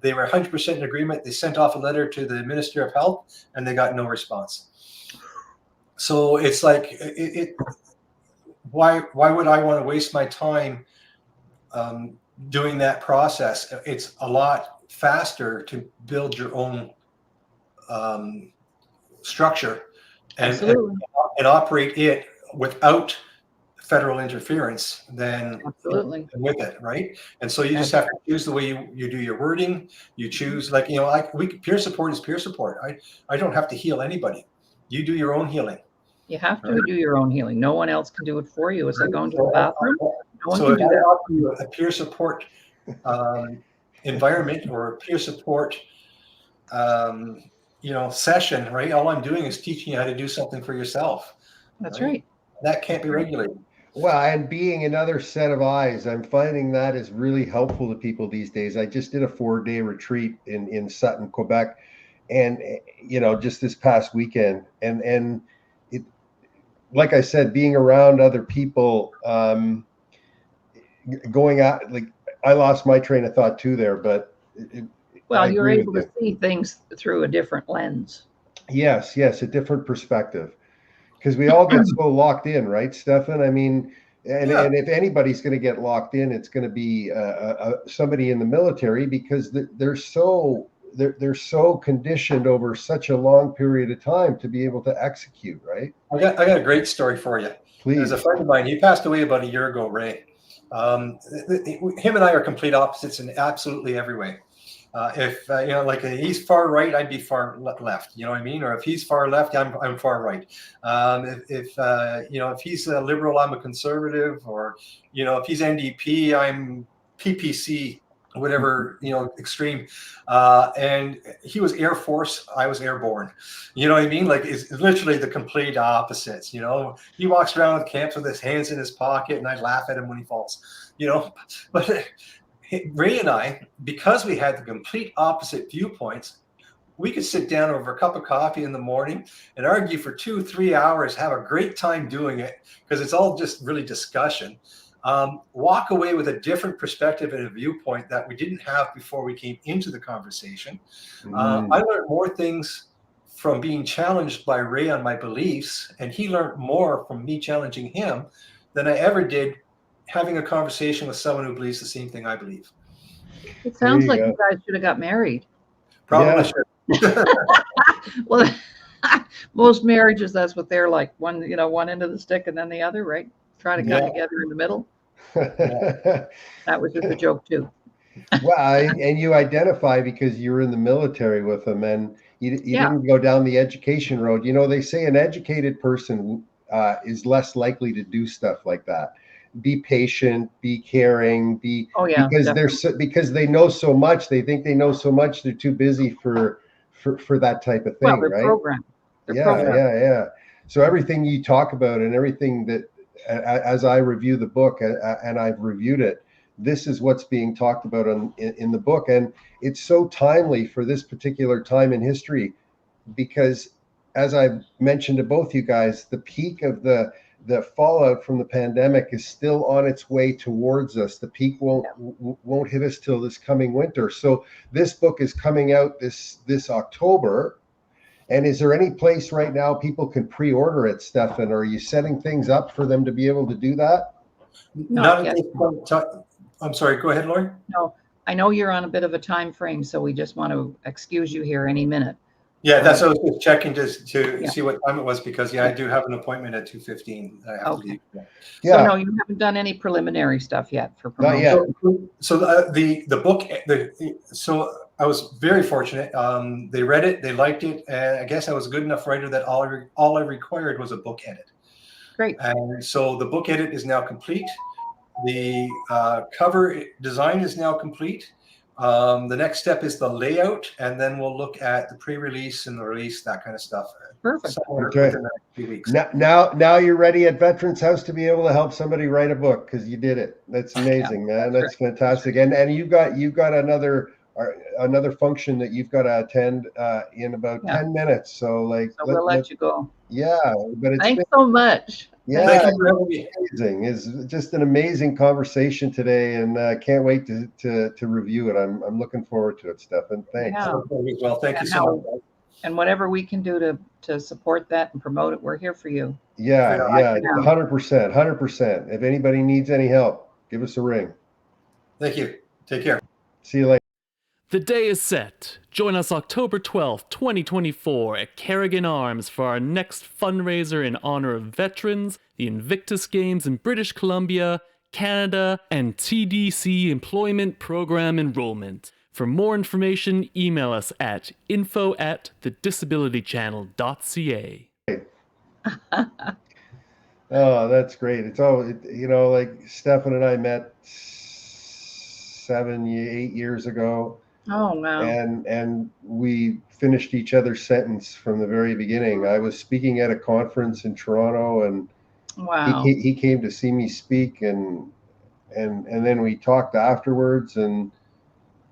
they were 100% in agreement. They sent off a letter to the Minister of Health, and they got no response. So it's like, why would I want to waste my time doing that process? It's a lot faster to build your own structure and operate it without federal interference than with it, right? And so you just have to choose the way you do your wording. You choose, like, peer support is peer support. I don't have to heal anybody. You do your own healing. You have to do your own healing. No one else can do it for you. It's like going to the bathroom. No one can do that. Offer you a peer support environment or a peer support session, right? All I'm doing is teaching you how to do something for yourself. That's right. That can't be regulated. Well, and being another set of eyes, I'm finding that is really helpful to people these days. I just did a 4-day retreat in Sutton, Quebec, and just this past weekend, and it, like I said, being around other people, going out, like, I lost my train of thought too there, but you're able to see things through a different lens. Yes, a different perspective. Because we all get so locked in, right, Stefan? I mean, and if anybody's going to get locked in, it's going to be somebody in the military, because they're so conditioned over such a long period of time to be able to execute, right? I got a great story for you. Please. There's a friend of mine. He passed away about a year ago, Ray. Him and I are complete opposites in absolutely every way. If he's far right, I'd be far left. You know what I mean? Or if he's far left, I'm far right. If he's a liberal, I'm a conservative. Or if he's NDP, I'm PPC, whatever, extreme. And he was Air Force, I was airborne. You know what I mean? Like, it's literally the complete opposites. He walks around with camps with his hands in his pocket, and I laugh at him when he falls. But Ray and I, because we had the complete opposite viewpoints, we could sit down over a cup of coffee in the morning and argue for 2-3 hours, have a great time doing it, because it's all just really discussion. Walk away with a different perspective and a viewpoint that we didn't have before we came into the conversation. I learned more things from being challenged by Ray on my beliefs, and he learned more from me challenging him than I ever did having a conversation with someone who believes the same thing I believe. It sounds like you guys should have got married. Probably should. Well, most marriages, that's what they're like. One end of the stick and then the other, right? Try to come together in the middle. That was just a joke too. Well, and you identify because you're in the military with them, and you didn't go down the education road. They say an educated person is less likely to do stuff like that. Be patient, be caring, because they know so much. They think they know so much. They're too busy for that type of thing, they're right? Programmed. Yeah. So everything you talk about and everything that, as I review the book, and I've reviewed it, this is what's being talked about in the book, and it's so timely for this particular time in history, because, as I mentioned to both you guys, the peak of the fallout from the pandemic is still on its way towards us. The peak won't hit us till this coming winter. So this book is coming out this October. And is there any place right now people can pre-order it, Stefan? Are you setting things up for them to be able to do that? No. I'm sorry. Go ahead, Laurie. No, I know you're on a bit of a time frame, so we just want to excuse you here any minute. Yeah, that's what I was just checking to see what time it was, because I do have an appointment at 2:15. Okay. So no, you haven't done any preliminary stuff yet for promotion. Not yet. So the book. So I was very fortunate. They read it, they liked it, and I guess I was a good enough writer that all I required was a book edit. Great. And so the book edit is now complete. The cover design is now complete. The next step is the layout, and then we'll look at the pre-release and the release, that kind of stuff. Perfect. Somewhere Okay. within the next few weeks. Now you're ready at Veterans House to be able to help somebody write a book because you did it. That's amazing, man. That's fantastic. And you've got another function that you've got to attend in about 10 minutes. So we'll let you go. Yeah, but Thanks so much. Yeah, Thank you for having me. amazing. It's just an amazing conversation today, and can't wait to review it. I'm looking forward to it, Stephen. Thanks. Yeah. Well, thank you so much. And whatever we can do to support that and promote it, we're here for you. Yeah, 100%, 100%. If anybody needs any help, give us a ring. Thank you. Take care. See you later. The day is set. Join us October 12th, 2024 at Carrigan Arms for our next fundraiser in honor of veterans, the Invictus Games in British Columbia, Canada, and TDC Employment Program Enrollment. For more information, email us at info@thedisabilitychannel.ca. Oh, that's great. It's all, like Stephen and I met 7, 8 years ago. Oh, wow. And we finished each other's sentence from the very beginning. I was speaking at a conference in Toronto, and wow. he came to see me speak, and then we talked afterwards, and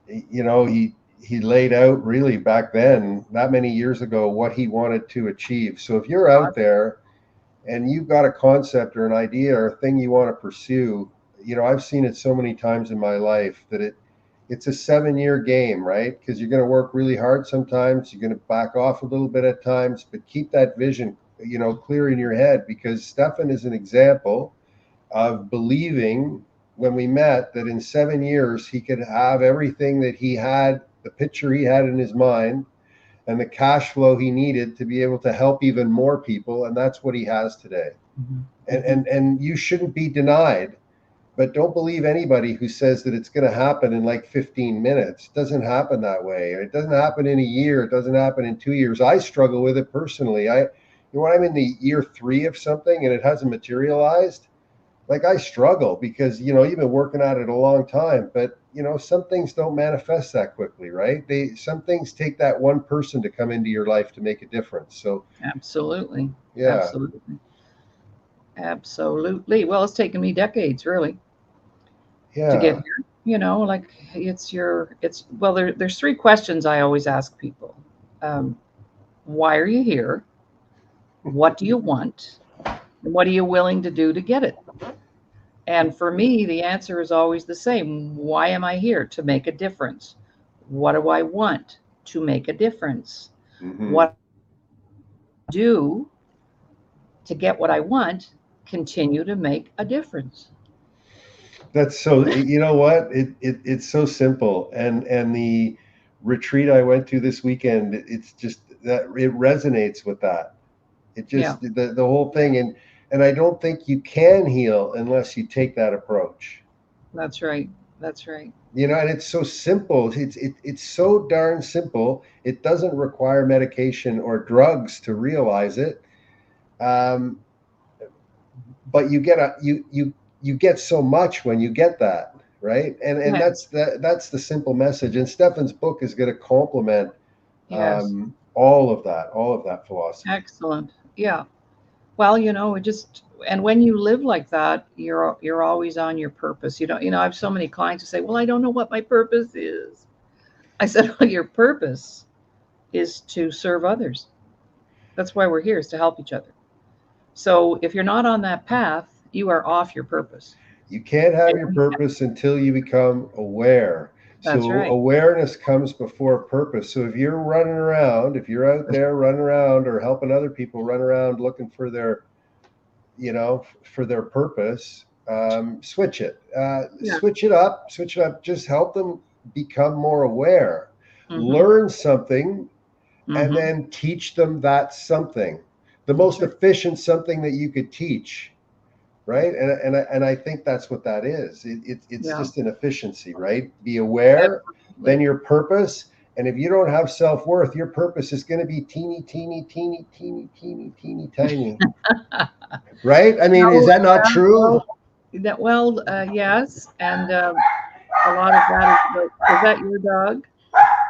he laid out really back then, that many years ago, what he wanted to achieve. So if you're out there and you've got a concept or an idea or a thing you want to pursue, I've seen it so many times in my life that it's a 7-year game, right? Because you're going to work really hard sometimes, you're going to back off a little bit at times, but keep that vision, clear in your head, because Stephen is an example of believing, when we met, that in 7 years he could have everything that he had, the picture he had in his mind, and the cash flow he needed to be able to help even more people, and that's what he has today. Mm-hmm. And you shouldn't be denied, but don't believe anybody who says that it's going to happen in like 15 minutes. It doesn't happen that way. It doesn't happen in a year. It doesn't happen in 2 years. I struggle with it personally. When I'm in the year 3 of something and it hasn't materialized, like, I struggle because, you've been working at it a long time, but, some things don't manifest that quickly, right? Some things take that one person to come into your life to make a difference. So absolutely. Yeah. Absolutely. Well, it's taken me decades, really, to get here. There's 3 questions I always ask people. Why are you here? What do you want? And what are you willing to do to get it? And for me, the answer is always the same. Why am I here? To make a difference. What do I want? To make a difference. Mm-hmm. What do I do to get what I want? Continue to make a difference. That's so, what? It's so simple. And the retreat I went to this weekend, it's just that it resonates with that. It just, the whole thing. And I don't think you can heal unless you take that approach. That's right. And it's so simple. It's so darn simple. It doesn't require medication or drugs to realize it. But you get so much when you get that, right? And that's the simple message. And Stephen's book is going to complement all of that philosophy. Excellent. Yeah. Well, and when you live like that, you're always on your purpose. I have so many clients who say, well, I don't know what my purpose is. I said, well, your purpose is to serve others. That's why we're here, is to help each other. So if you're not on that path, you are off your purpose. You can't have your purpose until you become aware. That's right. Awareness comes before purpose. So if you're out there running around or helping other people run around looking for their, for their purpose, switch it. Switch it up. Just help them become more aware. Mm-hmm. Learn something, and then teach them that something. The most efficient something that you could teach. Right. And I think that's what that is. It's just an efficiency, right? Be aware, then your purpose. And if you don't have self-worth, your purpose is going to be teeny, tiny. Right? I mean, is that not true? Yes. And a lot of that is that your dog?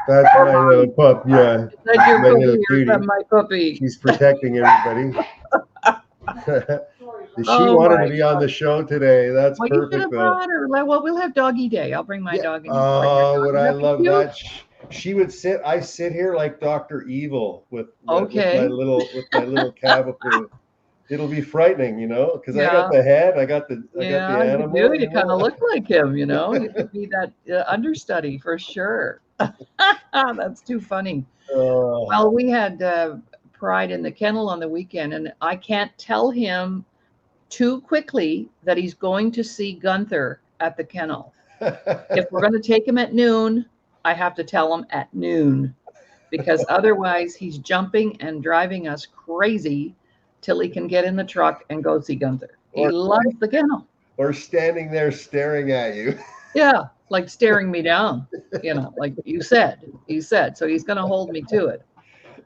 That's my little pup, yeah. Is that your My puppy little or is cutie. that my puppy? She's protecting everybody. She Oh wanted my to be on the show today. That's Well, you should perfect, have though. brought her. Well, we'll have doggy day. I'll bring my Yeah. dog. Oh, would I love cute? that? She would sit. I sit here like Dr. Evil with Okay. my little cavapoo. It'll be frightening, because I Yeah. got the head, I got the Yeah, animal. you do. You kind of look like him, You could be that understudy for sure. That's too funny. Oh. Well, we had Pride in the kennel on the weekend, and I can't tell him too quickly that he's going to see Gunther at the kennel. If we're going to take him at noon, I have to tell him at noon, because otherwise he's jumping and driving us crazy till he can get in the truck and go see Gunther. He loves the kennel. Or standing there staring at you. Yeah, like staring me down, like you said. So he's going to hold me to it.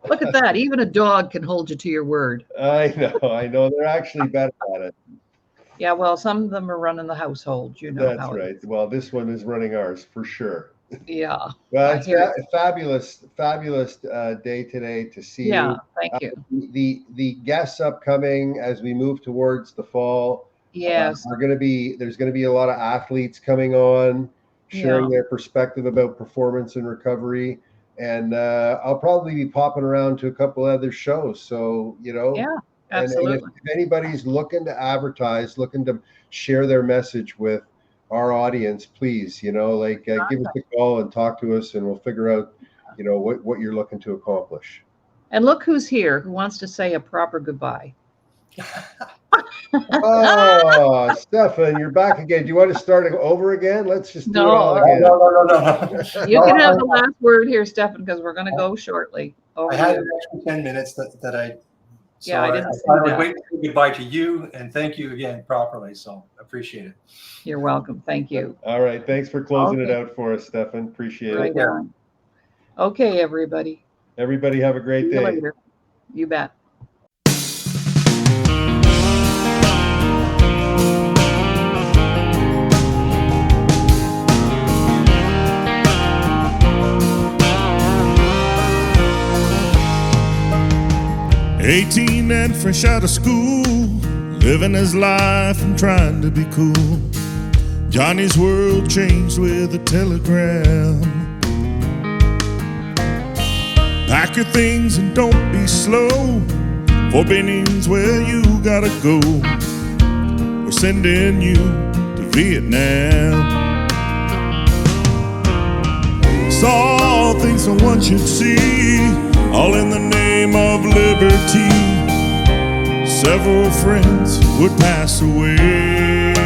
Look at that. Even a dog can hold you to your word. I know. They're actually better at it. Yeah, well, some of them are running the household, That's how right. Well, this one is running ours for sure. Yeah. Well, it's fabulous day today to see you. Yeah, thank you. The guests upcoming as we move towards the fall. Yes. There's going to be a lot of athletes coming on, sharing their perspective about performance and recovery. And I'll probably be popping around to a couple other shows. So, Yeah, absolutely. And if anybody's looking to advertise, looking to share their message with our audience, please, give us a call and talk to us, and we'll figure out, what you're looking to accomplish. And look who's here, who wants to say a proper goodbye. Oh, Stefan, you're back again. Do you want to start over again? Let's just do it all again. No. You can have the last word here, Stefan, because we're going to go shortly. I had an extra 10 minutes that I. So I didn't I would wait to say goodbye to you, and thank you again properly. So appreciate it. You're welcome. Thank you. All right. Thanks for closing it out for us, Stefan. Appreciate it. On. Okay, everybody. Everybody have a great day. Later. You bet. "18 and fresh out of school, living his life and trying to be cool. Johnny's world changed with a telegram. Pack your things and don't be slow, for Benin's where you gotta go. We're sending you to Vietnam. Saw things no one should see, all in the name of liberty. Several friends would pass away.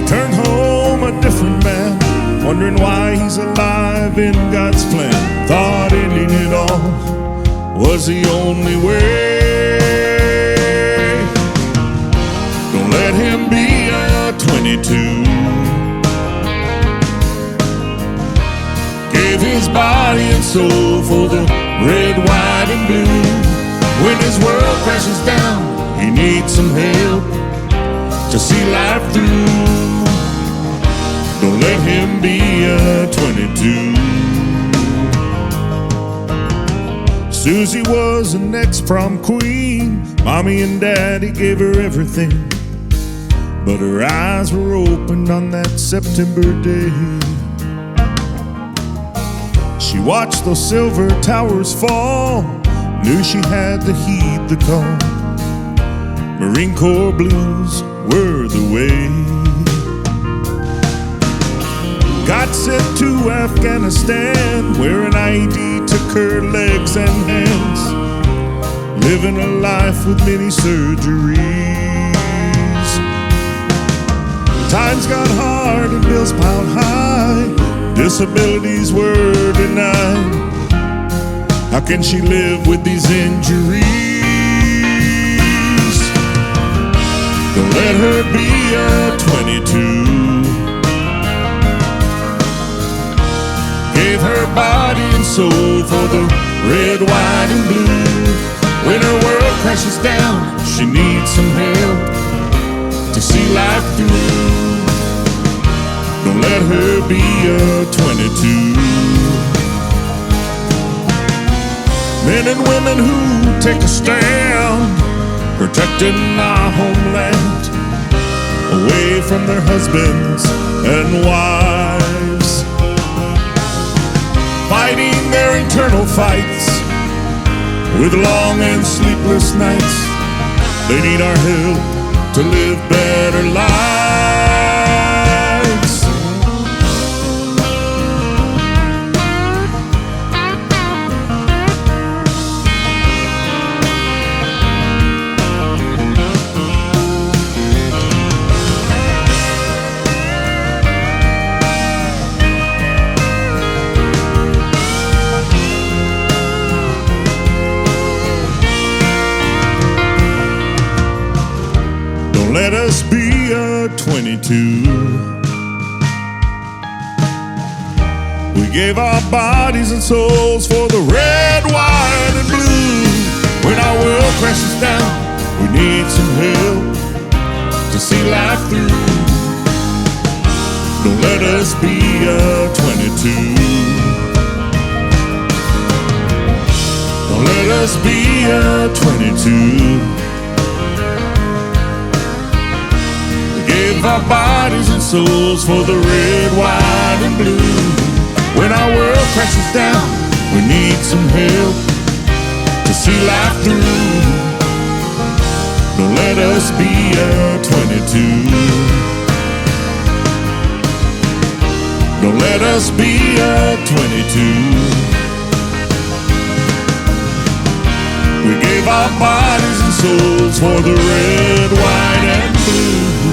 Returned home a different man, wondering why he's alive in God's plan. Thought ending it all was the only way. Don't let him be a 22. Gave his body and soul for the red, white, and blue. When his world crashes down, he needs some help to see life through. Don't let him be a 22. Susie was an ex-prom queen. Mommy and Daddy gave her everything, but her eyes were opened on that September day. She watched those silver towers fall, knew she had to heed the call. Marine Corps blues were the way. Got sent to Afghanistan, where an IED took her legs and hands. Living a life with many surgeries. Times got hard and bills piled high. Disabilities were denied. How can she live with these injuries? Don't let her be a 22. Gave her body and soul for the red, white, and blue. When her world crashes down, she needs some help to see life through. let her be a 22. Men and women who take a stand, protecting our homeland, away from their husbands and wives, fighting their internal fights with long and sleepless nights. They need our help to live better lives. Let us be a 22. We gave our bodies and souls for the red, white, and blue. When our world crashes down, we need some help to see life through. Don't let us be a 22. Don't let us be a 22. Gave our bodies and souls for the red, white, and blue. When our world crashes down, we need some help to see life through. Don't let us be a 22. Don't let us be a 22. We gave our bodies and souls for the red, white, and blue.